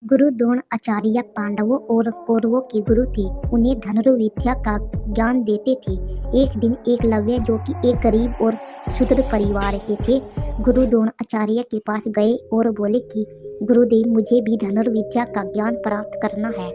गुरु द्रोणाचार्य पांडवों और कौरवों के गुरु थे। उन्हें धनुर्विद्या का ज्ञान देते थे। एक दिन एकलव्य, जो कि एक गरीब और शूद्र परिवार से थे, गुरु द्रोणाचार्य के पास गए और बोले कि गुरुदेव, मुझे भी धनुर्विद्या का ज्ञान प्राप्त करना है।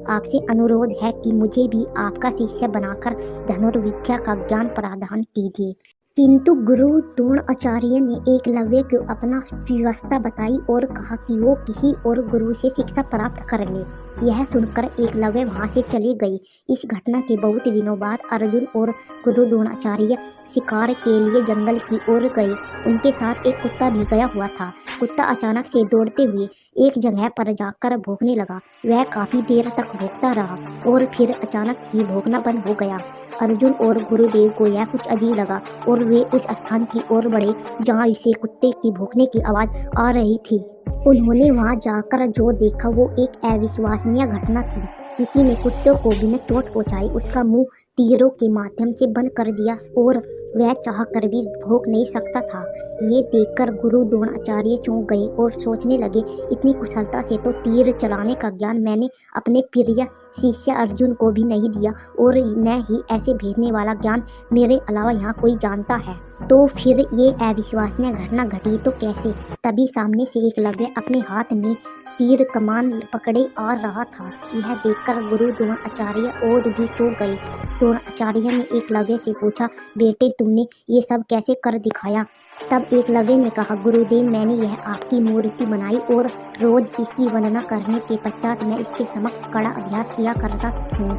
आपसे अनुरोध है कि मुझे भी आपका शिष्य बनाकर धनुर्विद्या का ज्ञान प्रदान कीजिए। किंतु गुरु द्रोणाचार्य ने एकलव्य को अपना व्यवस्था बताई और कहा कि वो किसी और गुरु से शिक्षा प्राप्त कर ले। यह सुनकर एकलव्य वहां से चले गए। इस घटना के बहुत दिनों बाद अर्जुन और गुरु द्रोणाचार्य शिकार के लिए जंगल की ओर गए। उनके साथ एक कुत्ता भी गया हुआ था। कुत्ता अचानक से दौड़ते हुए एक जगह पर जाकर भौंकने लगा। वह काफी देर तक भौंकता रहा और फिर अचानक ही भौंकना बंद हो गया। अर्जुन और गुरुदेव को यह कुछ अजीब लगा और वे उस स्थान की ओर बढ़े जहाँ से कुत्ते की भौंकने की आवाज आ रही थी। उन्होंने वहां जाकर जो देखा वो एक अविश्वसनीय घटना थी। किसी ने कुत्ते को बिना चोट पहुंचाए उसका मुंह तीरों के माध्यम से बंद कर दिया और वह चाहकर भी भौंक नहीं सकता था। ये देखकर गुरु द्रोणाचार्य चौंक गए और सोचने लगे, इतनी कुशलता से तो तीर चलाने का ज्ञान मैंने अपने प्रिय शिष्य अर्जुन को भी नहीं दिया और न ही ऐसे भेजने वाला ज्ञान मेरे अलावा यहाँ कोई जानता है। तो फिर ये अविश्वसनीय घटना घटी तो कैसे? तभी सामने से एकलव्य अपने हाथ में तीर कमान पकड़े आ रहा था। यह देखकर गुरु द्रोणाचार्य और भी चौंक गए। द्रोणाचार्य ने एकलव्य से पूछा, बेटे, तुमने ये सब कैसे कर दिखाया? तब एकलव्य ने कहा, गुरुदेव, मैंने यह आपकी मूर्ति बनाई और रोज इसकी वंदना करने के पश्चात मैं इसके समक्ष कड़ा अभ्यास किया करता हूँ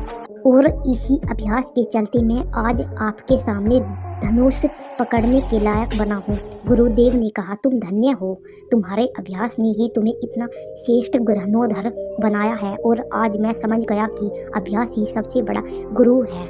और इसी अभ्यास के चलते मैं आज आपके सामने धनुष पकड़ने के लायक बना हूँ। गुरुदेव ने कहा, तुम धन्य हो, तुम्हारे अभ्यास ने ही तुम्हें इतना श्रेष्ठ धनुर्धर बनाया है और आज मैं समझ गया कि अभ्यास ही सबसे बड़ा गुरु है।